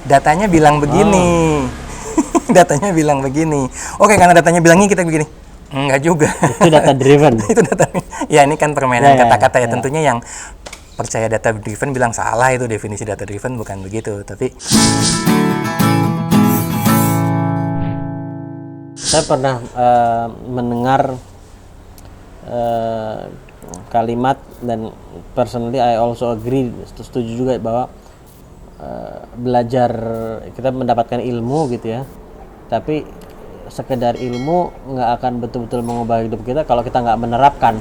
datanya bilang begini. Datanya bilang begini. Oke, karena datanya bilangnya kita begini. Enggak juga. Itu data driven. Itu data. Ya, ini kan permainan kata-kata ya. Tentunya yang percaya data driven bilang salah, itu definisi data driven bukan begitu. Tapi saya pernah mendengar kalimat, dan personally I also agree, setuju juga bahwa belajar, kita mendapatkan ilmu gitu ya, tapi sekedar ilmu nggak akan betul-betul mengubah hidup kita kalau kita nggak menerapkan.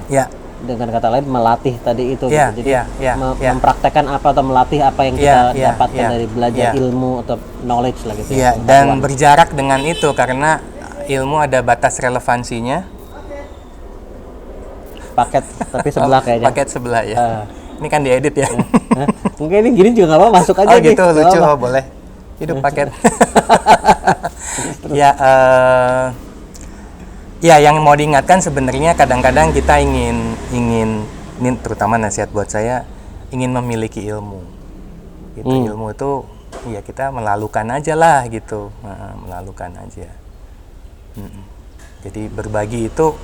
Dengan kata lain, melatih tadi itu gitu. Jadi mempraktekkan apa atau melatih apa yang kita dapatkan dari belajar ilmu atau knowledge lah gitu. Dan berjarak dengan itu, karena ilmu ada batas relevansinya. Paket tapi sebelah kayaknya. Paket sebelah ya. Ini kan diedit ya. Mungkin ini gini juga nggak apa-apa, masuk aja. Oh gitu, lucu. Oh, boleh. Hidup paket. Ya, yang mau diingatkan sebenarnya kadang-kadang kita ingin ini terutama nasihat buat saya, ingin memiliki ilmu. Gitu. Ilmu itu ya kita melalukan aja lah gitu. Melalukan aja. Jadi berbagi itu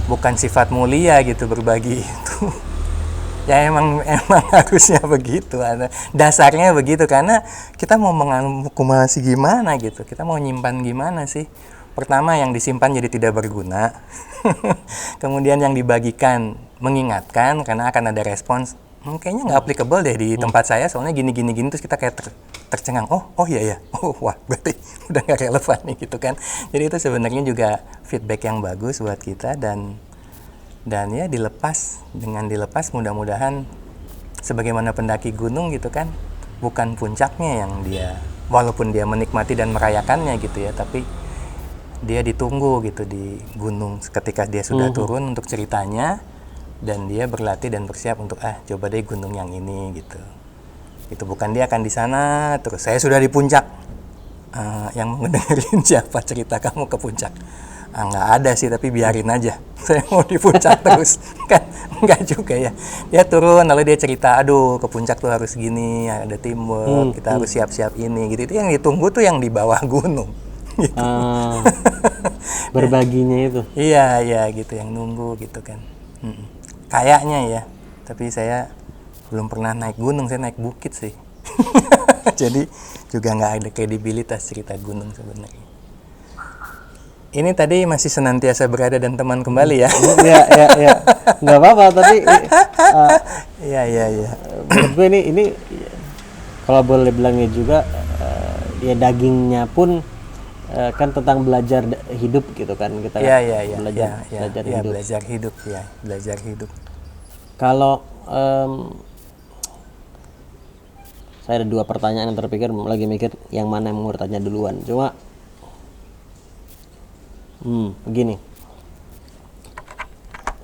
bukan sifat mulia gitu, berbagi itu. Ya emang harusnya begitu, dasarnya begitu, karena kita mau mengakumulasi gimana gitu, kita mau nyimpan gimana sih. Pertama, yang disimpan jadi tidak berguna. Kemudian yang dibagikan mengingatkan, karena akan ada respons, kayaknya nggak applicable deh di tempat saya, soalnya gini, terus kita kayak tercengang, oh iya ya, wah berarti udah nggak relevan nih gitu kan. Jadi itu sebenarnya juga feedback yang bagus buat kita, dan ya dilepas mudah-mudahan sebagaimana pendaki gunung gitu kan, bukan puncaknya yang dia, walaupun dia menikmati dan merayakannya gitu ya, tapi dia ditunggu gitu di gunung ketika dia sudah turun untuk ceritanya, dan dia berlatih dan bersiap untuk coba deh gunung yang ini gitu. Itu bukan dia akan di sana terus saya sudah di puncak, yang mendengarin siapa cerita kamu ke puncak. Nggak ada sih, tapi biarin aja, saya mau di puncak terus kan, nggak juga ya. Dia turun lalu dia cerita, aduh ke puncak tuh harus gini, ada teamwork, kita harus siap-siap ini gitu. Itu yang ditunggu tuh yang di bawah gunung gitu. Berbaginya itu. Iya gitu, yang nunggu gitu kan. Kayaknya ya, tapi saya belum pernah naik gunung, saya naik bukit sih. Jadi juga nggak ada kredibilitas cerita gunung sebenarnya. Ini tadi masih senantiasa berada dan teman kembali ya. Iya. Nggak apa-apa, tapi Iya. Menurut gue ini kalau boleh bilangnya juga, ya dagingnya pun kan tentang belajar hidup gitu kan, kita belajar hidup. Kalau saya ada 2 pertanyaan yang terpikir, lagi mikir yang mana yang mau bertanya duluan. Cuma begini,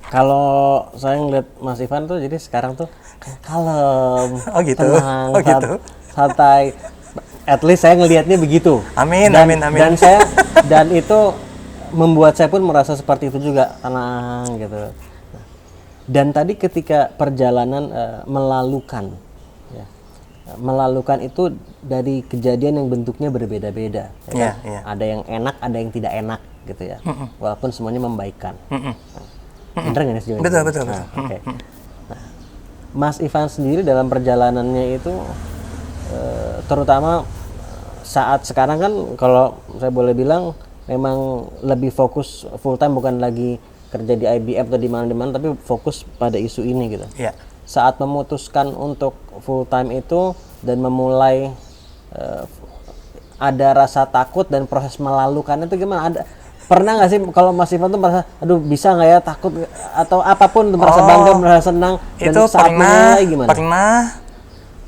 kalau saya ngeliat Mas Ivan tuh jadi sekarang tuh kalem, tenang, santai. At least saya ngelihatnya begitu. Amin. Dan itu membuat saya pun merasa seperti itu juga, tenang gitu. Dan tadi ketika perjalanan melalukan itu dari kejadian yang bentuknya berbeda-beda. Ada yang enak, ada yang tidak enak gitu ya. Walaupun semuanya membaikkan. Bener nggak nih sejauh ini? Betul. Okay. Nah, Mas Ivan sendiri dalam perjalanannya itu, terutama saat sekarang kan, kalau saya boleh bilang memang lebih fokus full time, bukan lagi kerja di IBM atau di mana-mana, tapi fokus pada isu ini gitu. Saat memutuskan untuk full time itu dan memulai, ada rasa takut dan proses melalukan itu gimana? Pernah nggak sih kalau Mas Ivan tuh merasa, aduh bisa nggak ya, takut atau apapun, merasa bangga, merasa senang, dan itu saat memulai gimana? Pernah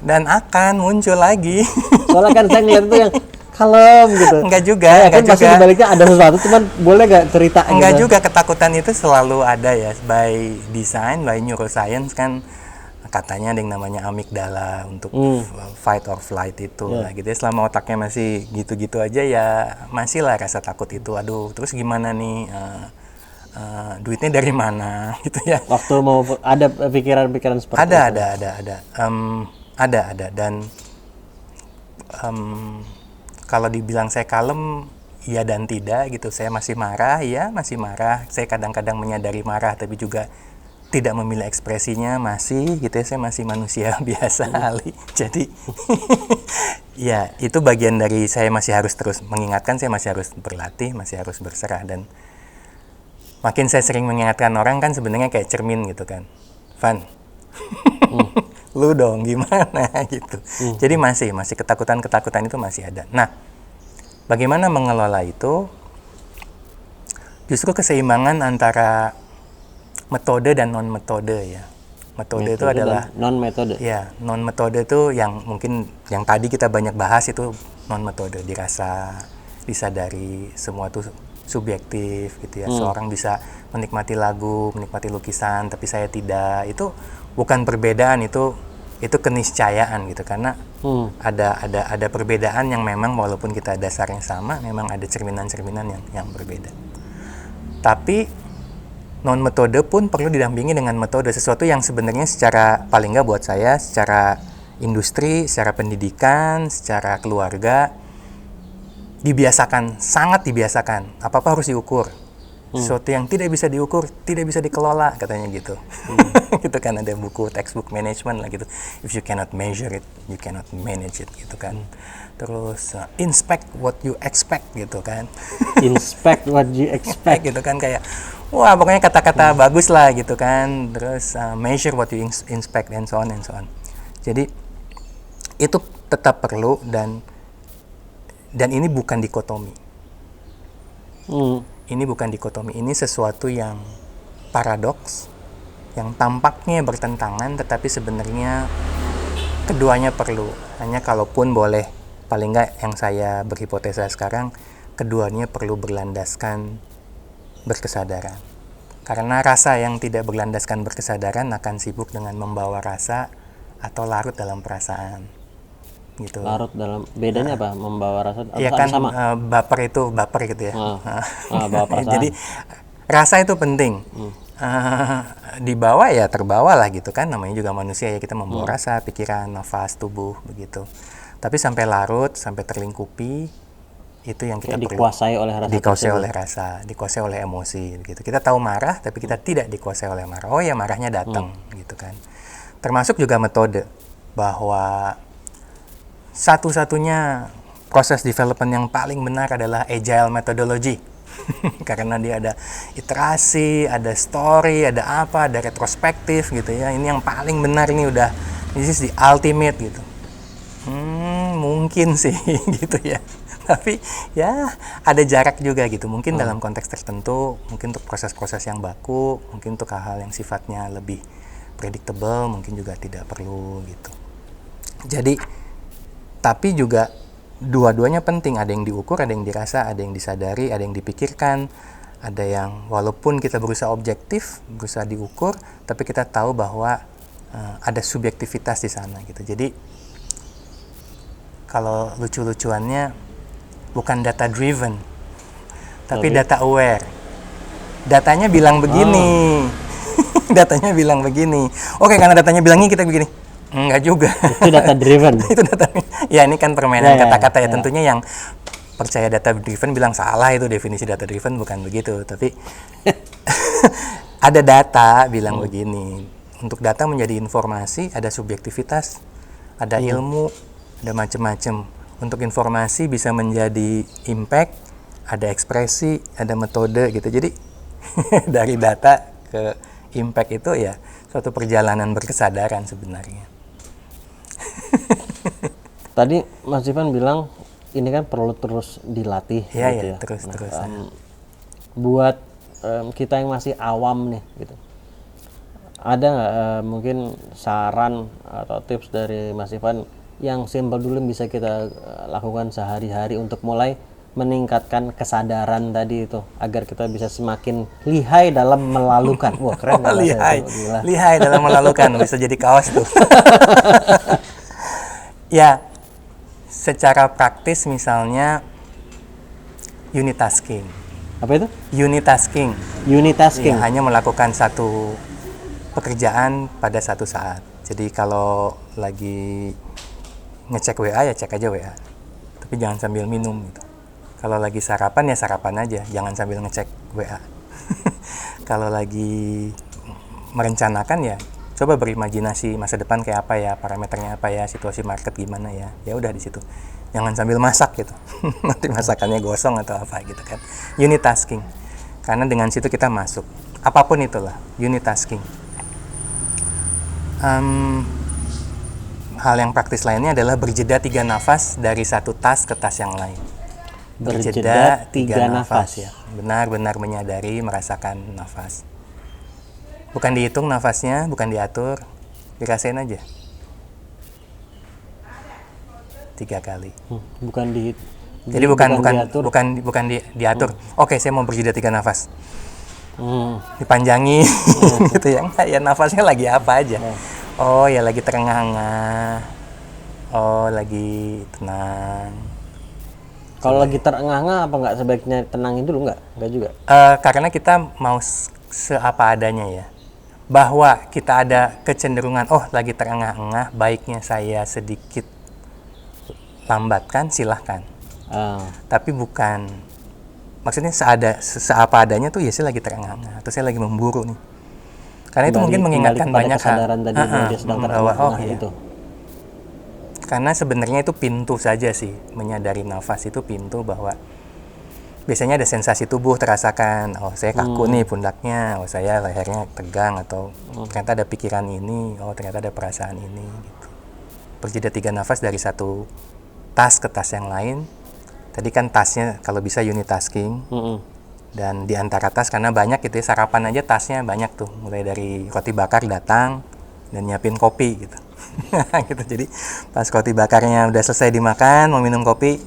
dan akan muncul lagi. Soalnya kan saya ngeliat itu yang kalem gitu. Enggak juga. Pasti dibaliknya ada sesuatu, cuman boleh nggak cerita? Enggak juga, ketakutan itu selalu ada ya, by design, by neuroscience kan. Katanya ada yang namanya amigdala untuk fight or flight itu lah gitu ya. Selama otaknya masih gitu-gitu aja ya masih lah rasa takut itu. Aduh, terus gimana nih, duitnya dari mana gitu ya. Waktu mau ada pikiran-pikiran seperti itu? Ada. Ada. Dan kalau dibilang saya kalem, iya dan tidak gitu. Saya masih marah, ya masih marah. Saya kadang-kadang menyadari marah, tapi juga tidak memilih ekspresinya, masih gitu ya. Saya masih manusia biasa, Ali. Jadi ya itu bagian dari saya masih harus terus mengingatkan, saya masih harus berlatih, masih harus berserah. Dan makin saya sering mengingatkan orang kan sebenarnya kayak cermin gitu kan, Van, lu dong gimana gitu. Jadi masih ketakutan itu masih ada. Nah, bagaimana mengelola itu? Justru keseimbangan antara metode dan non metode ya. Metode itu adalah non metode. ya, non metode itu yang mungkin yang tadi kita banyak bahas, itu non metode, dirasa, disadari, semua itu subjektif gitu ya. Seorang bisa menikmati lagu, menikmati lukisan, tapi saya tidak. Itu bukan perbedaan, itu keniscayaan gitu, karena ada perbedaan yang memang walaupun kita dasarnya sama, memang ada cerminan-cerminan yang berbeda. Tapi non metode pun perlu didampingi dengan metode, sesuatu yang sebenarnya secara paling nggak buat saya, secara industri, secara pendidikan, secara keluarga dibiasakan, sangat dibiasakan. Apa-apa harus diukur. Sesuatu yang tidak bisa diukur, tidak bisa dikelola, katanya gitu. Gitu kan, ada buku textbook management lah gitu. If you cannot measure it, you cannot manage it gitu kan. Terus inspect what you expect gitu kan. Inspect what you expect gitu kan, kayak wah pokoknya kata-kata bagus lah gitu kan. Terus measure what you inspect and so on and so on. Jadi itu tetap perlu, dan ini bukan dikotomi. Ini bukan dikotomi, ini sesuatu yang paradoks, yang tampaknya bertentangan, tetapi sebenarnya keduanya perlu. Hanya kalaupun boleh, paling nggak yang saya berhipotesa sekarang, keduanya perlu berlandaskan berkesadaran. Karena rasa yang tidak berlandaskan berkesadaran akan sibuk dengan membawa rasa atau larut dalam perasaan. Gitu. Larut dalam, bedanya apa? Membawa rasa atau Iya kan, sama? baper gitu ya. Bawa perasaan. Jadi rasa itu penting. Dibawa ya terbawa lah gitu kan, namanya juga manusia ya, kita membawa rasa, pikiran, nafas, tubuh begitu. Tapi sampai larut, sampai terlingkupi, itu yang kita perlu. Dikuasai oleh rasa. Dikuasai oleh rasa, dikuasai oleh emosi gitu. Kita tahu marah, tapi kita tidak dikuasai oleh marah. Oh ya, marahnya datang gitu kan. Termasuk juga metode, bahwa satu-satunya proses development yang paling benar adalah agile methodology. Karena dia ada iterasi, ada story, ada apa, ada retrospektif gitu ya. Ini yang paling benar, ini udah, this is the ultimate gitu. Mungkin sih gitu ya. Tapi ya ada jarak juga gitu. Mungkin dalam konteks tertentu, mungkin untuk proses-proses yang baku, mungkin untuk hal-hal yang sifatnya lebih predictable, mungkin juga tidak perlu gitu. Jadi tapi juga dua-duanya penting, ada yang diukur, ada yang dirasa, ada yang disadari, ada yang dipikirkan, ada yang walaupun kita berusaha objektif, berusaha diukur, tapi kita tahu bahwa ada subjektivitas di sana gitu. Jadi kalau lucu-lucuannya bukan data driven, tapi data aware. Datanya bilang begini. Datanya bilang begini. Oke, karena datanya bilangnya kita begini. Enggak juga. Itu data driven. Itu data. Ya, ini kan permainan kata-kata ya. Tentunya yang percaya data driven bilang salah, itu definisi data driven bukan begitu. Tapi ada data bilang begini. Untuk data menjadi informasi ada subjektivitas, ada ilmu, ada macam-macam. Untuk informasi bisa menjadi impact, ada ekspresi, ada metode gitu. Jadi dari data ke impact itu ya suatu perjalanan berkesadaran sebenarnya. Tadi Mas Ivan bilang ini kan perlu terus dilatih. Iya, gitu ya, terus. Buat kita yang masih awam nih gitu, ada nggak mungkin saran atau tips dari Mas Ivan yang simpel dulu bisa kita lakukan sehari-hari untuk mulai meningkatkan kesadaran tadi itu, agar kita bisa semakin lihai dalam melalukan. Wah, keren. Lihai dalam melalukan, bisa jadi kaos tuh. Ya, secara praktis misalnya unitasking. Apa itu? Unitasking. Unitasking. Ya, hanya melakukan satu pekerjaan pada satu saat. Jadi kalau lagi ngecek WA ya cek aja WA. Tapi jangan sambil minum gitu. Kalau lagi sarapan ya sarapan aja, jangan sambil ngecek WA. Kalau lagi merencanakan ya coba berimajinasi masa depan kayak apa ya, parameternya apa ya, situasi market gimana ya. Ya udah di situ. Jangan sambil masak gitu. Nanti masakannya gosong atau apa gitu kan. Unit tasking. Karena dengan situ kita masuk. Apapun itulah, unit tasking. Hal yang praktis lainnya adalah berjeda 3 nafas dari satu tas ke tas yang lain. Berjeda 3 nafas. Ya. Benar-benar menyadari, merasakan nafas. Bukan dihitung nafasnya, bukan diatur, dirasain aja. 3 kali. Jadi bukan diatur. Oke, saya mau berjeda 3 nafas. Dipanjangi gitu ya. Enggak, ya nafasnya lagi apa aja. Oh, ya lagi terengah-engah. Oh, lagi tenang. Kalau lagi terengah-engah apa nggak sebaiknya tenangin dulu nggak? Nggak juga. Karena kita mau seapa adanya ya. Bahwa kita ada kecenderungan, oh lagi terengah-engah, baiknya saya sedikit lambatkan, silahkan. Tapi bukan, maksudnya seapa adanya tuh ya saya lagi terengah-engah atau saya lagi memburu nih. Karena itu mungkin mengingatkan banyak kesadaran tadi dia sedang terengah-engah iya. itu. Karena sebenarnya itu pintu saja sih, menyadari nafas itu pintu bahwa biasanya ada sensasi tubuh terasakan, oh saya kaku nih pundaknya, oh saya lehernya tegang, atau ternyata ada pikiran ini, oh ternyata ada perasaan ini gitu. Berjeda 3 nafas dari satu tas ke tas yang lain. Tadi kan tasnya kalau bisa unit tasking. Dan di antara tas karena banyak gitu ya, sarapan aja tasnya banyak tuh, mulai dari roti bakar datang dan nyiapin kopi gitu. Gitu. Jadi pas roti bakarnya udah selesai dimakan, mau minum kopi,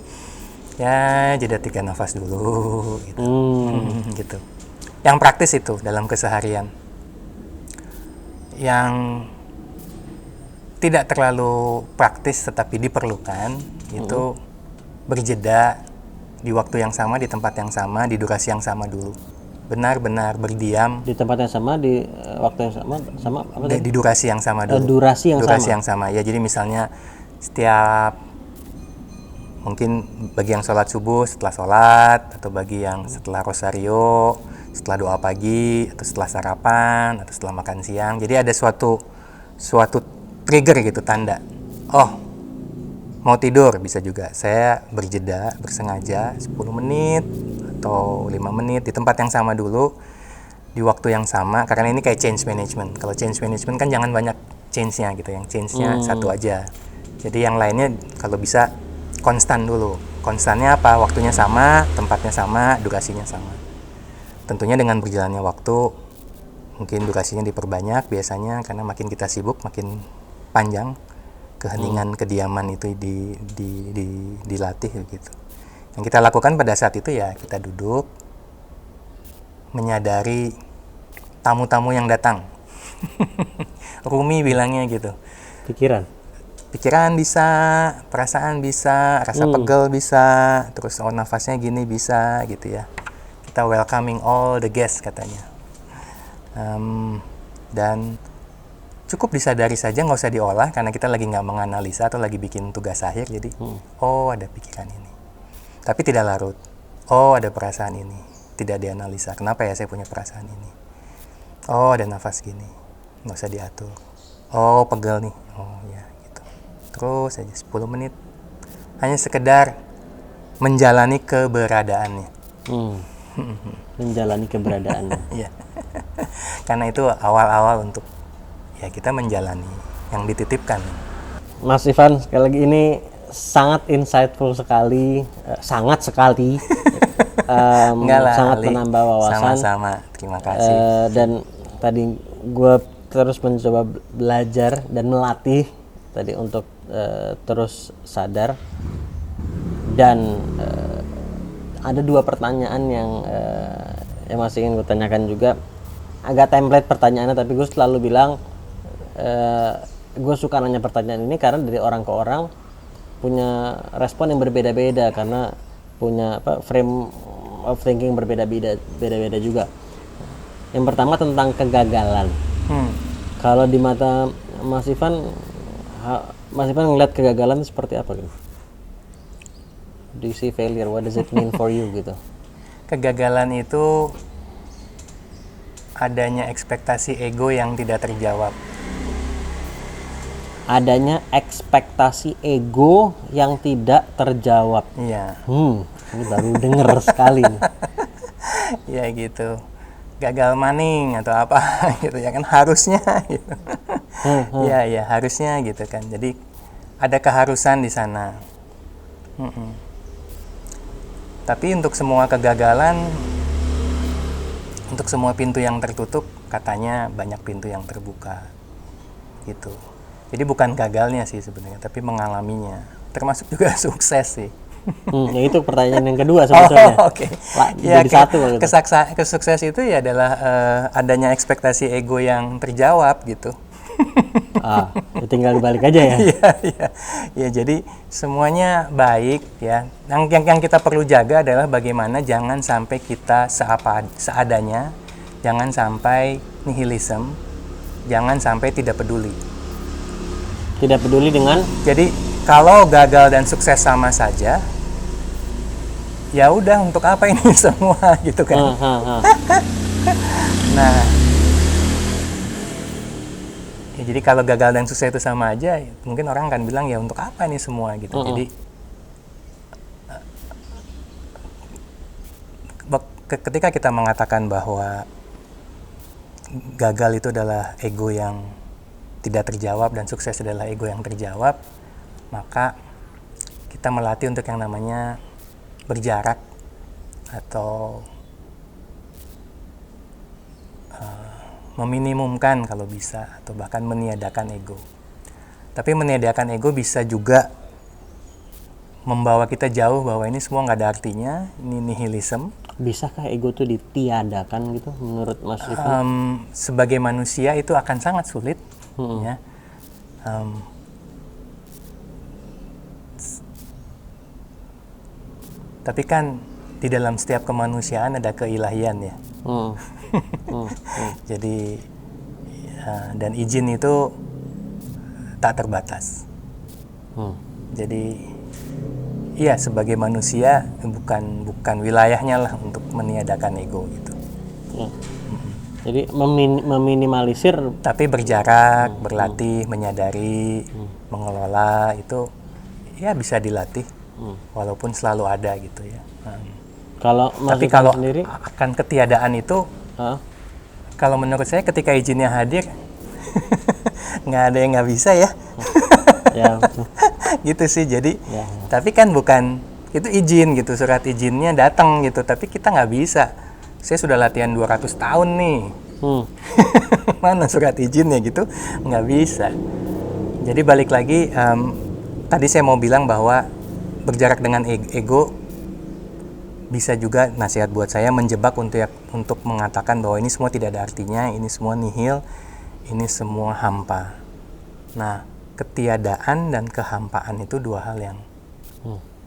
ya jeda 3 nafas dulu gitu. Gitu. Yang praktis itu dalam keseharian. Yang tidak terlalu praktis tetapi diperlukan itu berjeda di waktu yang sama, di tempat yang sama, di durasi yang sama dulu. Benar-benar berdiam Di tempat yang sama, di waktu yang sama apa tadi? di durasi yang sama dulu. Durasi yang sama. Ya, jadi misalnya setiap mungkin bagi yang sholat subuh setelah sholat, atau bagi yang setelah rosario, setelah doa pagi, atau setelah sarapan, atau setelah makan siang. Jadi ada suatu trigger gitu, tanda. Oh, mau tidur bisa juga. Saya berjeda, bersengaja 10 menit atau 5 menit di tempat yang sama dulu, di waktu yang sama, karena ini kayak change management. Kalau change management kan jangan banyak change-nya gitu, yang change-nya satu aja. Jadi yang lainnya kalau bisa konstan dulu. Konstannya apa? Waktunya sama, tempatnya sama, durasinya sama. Tentunya dengan berjalannya waktu, mungkin durasinya diperbanyak biasanya, karena makin kita sibuk, makin panjang keheningan, kediaman itu dilatih gitu. Yang kita lakukan pada saat itu ya kita duduk, menyadari tamu-tamu yang datang. Rumi bilangnya gitu. Pikiran bisa, perasaan bisa, rasa pegel bisa, terus nafasnya gini bisa gitu ya. Kita welcoming all the guests katanya. Dan cukup disadari saja, nggak usah diolah, karena kita lagi nggak menganalisa atau lagi bikin tugas akhir. Jadi, oh ada pikiran ini, tapi tidak larut. Oh ada perasaan ini, tidak dianalisa. Kenapa ya saya punya perasaan ini? Oh ada nafas gini, nggak usah diatur. Oh pegel nih, oh ya gitu. Terus aja 10 menit, hanya sekedar menjalani keberadaannya. Menjalani keberadaannya. Iya. Karena itu awal-awal untuk ya kita menjalani yang dititipkan. Mas Ivan, sekali lagi ini sangat insightful sekali, sangat sekali, sangat menambah wawasan. Sama-sama, terima kasih. Dan tadi gue terus mencoba belajar dan melatih tadi untuk terus sadar. Dan ada 2 pertanyaan yang masih ingin gue tanyakan juga. Agak template pertanyaannya, tapi gue selalu bilang gue suka nanya pertanyaan ini karena dari orang ke orang punya respon yang berbeda-beda, karena punya frame of thinking berbeda-beda juga. Yang pertama tentang kegagalan. Kalau di mata Mas Ivan ngeliat kegagalan seperti apa gitu? Do you see failure? What does it mean for you gitu? Kegagalan itu adanya ekspektasi ego yang tidak terjawab. Adanya ekspektasi ego yang tidak terjawab. Iya. Ini baru denger sekali nih. Ya gitu. Gagal maning atau apa gitu ya kan harusnya gitu. Iya, ya harusnya gitu kan. Jadi ada keharusan di sana. Tapi untuk semua kegagalan, untuk semua pintu yang tertutup, katanya banyak pintu yang terbuka. Gitu. Jadi bukan gagalnya sih sebenarnya, tapi mengalaminya. Termasuk juga sukses sih. Ya itu pertanyaan yang kedua sebetulnya. Oke. Ya, jadi satu gitu. Kesukses itu ya adalah adanya ekspektasi ego yang terjawab gitu. Ya tinggal dibalik aja ya. Iya. Ya jadi semuanya baik ya. Yang kita perlu jaga adalah bagaimana jangan sampai kita seadanya, jangan sampai nihilisme, jangan sampai tidak peduli. Tidak peduli dengan Jadi kalau gagal dan sukses sama saja, ya udah untuk apa ini semua gitu kan. Nah, ya jadi kalau gagal dan sukses itu sama aja, mungkin orang akan bilang ya untuk apa ini semua gitu. Jadi ketika kita mengatakan bahwa gagal itu adalah ego yang tidak terjawab dan sukses adalah ego yang terjawab, maka kita melatih untuk yang namanya berjarak atau meminimumkan kalau bisa, atau bahkan meniadakan ego. Tapi meniadakan ego bisa juga membawa kita jauh bahwa ini semua nggak ada artinya, ini nihilisme. Bisakah ego itu ditiadakan gitu menurut Mas Ivan? Sebagai manusia itu akan sangat sulit. Ya. Tapi kan di dalam setiap kemanusiaan ada keilahian ya. Jadi dan izin itu tak terbatas. Jadi iya, sebagai manusia bukan wilayahnya lah untuk meniadakan ego gitu. Jadi meminimalisir, tapi berjarak, berlatih, menyadari, mengelola itu ya bisa dilatih, walaupun selalu ada gitu ya. Kalau Mas Tapi Ivan kalau sendiri, akan ketiadaan itu, kalau menurut saya ketika izinnya hadir, nggak ada yang nggak bisa ya. ya, Gitu sih. Jadi, tapi kan bukan itu izin gitu, surat izinnya datang gitu, tapi kita nggak bisa. Saya sudah latihan 200 tahun nih. Mana surat izinnya gitu? Nggak bisa. Jadi balik lagi, tadi saya mau bilang bahwa berjarak dengan ego bisa juga nasihat buat saya menjebak untuk mengatakan bahwa ini semua tidak ada artinya, ini semua nihil, ini semua hampa. Nah, ketiadaan dan kehampaan itu dua hal yang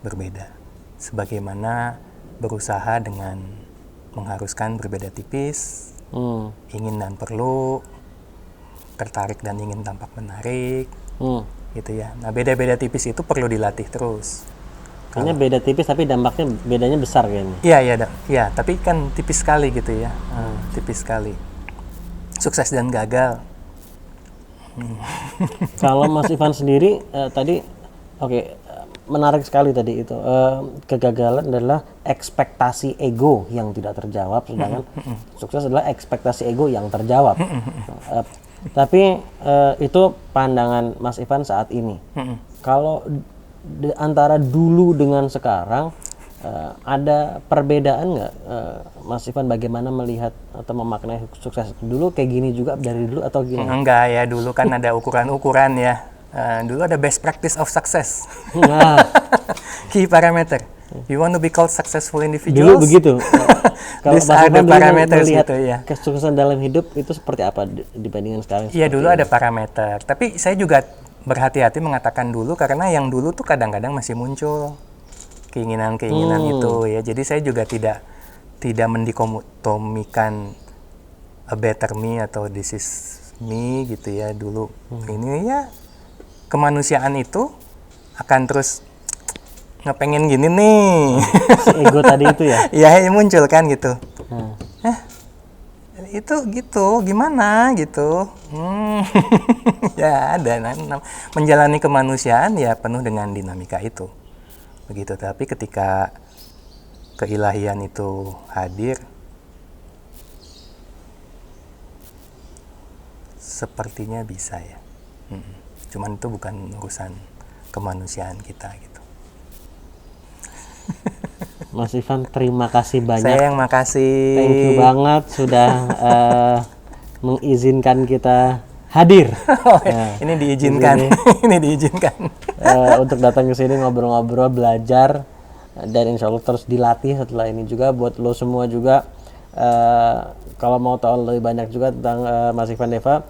berbeda. Sebagaimana berusaha dengan mengharuskan berbeda tipis, ingin dan perlu, tertarik dan ingin tampak menarik, gitu ya. Nah, beda-beda tipis itu perlu dilatih terus. kayaknya beda tipis tapi dampaknya bedanya besar kayaknya. Iya, tapi kan tipis sekali gitu ya, tipis sekali. Sukses dan gagal. Kalau Mas Ivan sendiri tadi, menarik sekali tadi itu, kegagalan adalah ekspektasi ego yang tidak terjawab, sedangkan sukses adalah ekspektasi ego yang terjawab. Tapi itu pandangan Mas Ivan saat ini. Kalau antara dulu dengan sekarang, ada perbedaan nggak, Mas Ivan, bagaimana melihat atau memaknai sukses? Dulu kayak gini juga dari dulu atau gimana? Enggak ya, dulu kan ada ukuran-ukuran ya. Dulu ada best practice of success. Key parameter. You want to be called successful individuals? Dulu begitu. Kalau These Mas are the Ivan parameters melihat gitu ya. kesuksesan dalam hidup itu seperti apa dibandingkan sekarang? Iya, dulu ada parameter. Tapi saya juga berhati-hati mengatakan dulu karena yang dulu tuh kadang-kadang masih muncul keinginan-keinginan itu ya. Jadi saya juga tidak mendikotomikan a better me atau this is ini gitu ya dulu. Ini ya kemanusiaan itu akan terus ngepengen gini nih. Si ego tadi itu ya. Ya muncul kan gitu. Hmm. Itu gitu gimana gitu. Ya ada menjalani kemanusiaan ya penuh dengan dinamika itu begitu. Tapi ketika keilahian itu hadir, sepertinya bisa ya. Cuman itu bukan urusan kemanusiaan kita gitu. Mas Ivan, terima kasih banyak. Saya yang makasih. Thank you banget sudah mengizinkan kita hadir. Ini diizinkan. Ini diizinkan. Untuk datang ke sini ngobrol-ngobrol, belajar, dan insya Allah terus dilatih setelah ini juga buat lo semua juga. Kalau mau tahu lebih banyak juga tentang Mas Ivan Deva,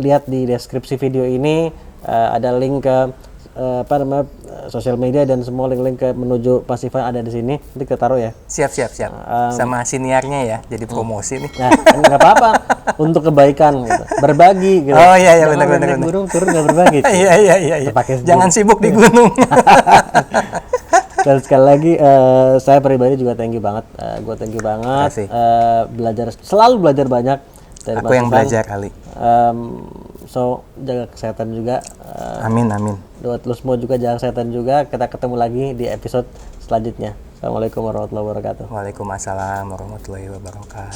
lihat di deskripsi video ini ada link ke sosial media dan semua link-link ke menuju Mas Ivan ada di sini. Nanti kita taruh ya. Siap. Sama siniarnya ya, jadi promosi nih. Nah, nggak apa-apa untuk kebaikan gitu. Berbagi gitu. Oh iya Jangan benar. naik gunung turun nggak berbagi. Iya. Terpakai Jangan sibuk di gunung. Dan sekali lagi saya pribadi juga thank you banget. Gue thank you banget. Makasih. Selalu belajar banyak dari Aku Mas yang Ivan. belajar kali. So jaga kesehatan juga. Amin. Buat lu semua juga jaga kesehatan juga. Kita ketemu lagi di episode selanjutnya. Assalamualaikum warahmatullahi wabarakatuh. Waalaikumsalam warahmatullahi wabarakatuh.